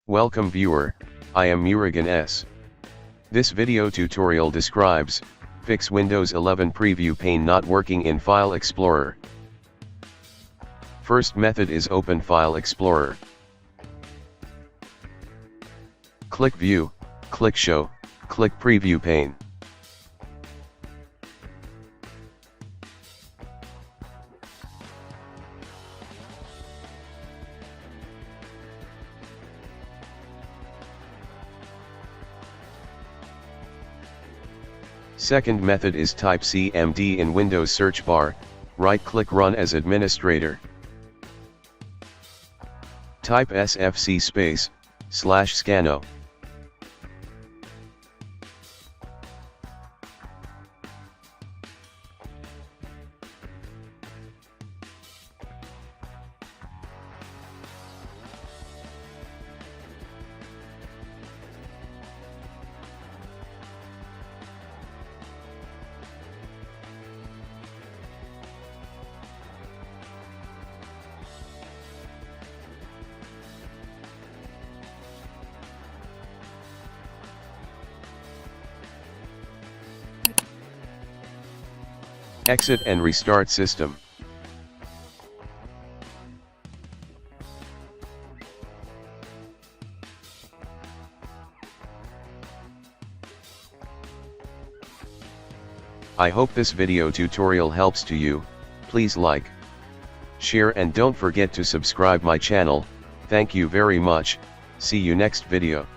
Welcome viewer, I am Murugan S. This video tutorial describes, fix Windows 11 preview pane not working in File Explorer. First method is open File Explorer. Click View, click Show, click Preview pane. Second method is type CMD in Windows search bar, right-click Run as administrator. Type sfc/scanno. Exit and restart system. I hope this video tutorial helps to you. Please like, share and don't forget to subscribe my channel. Thank you very much. See you next video.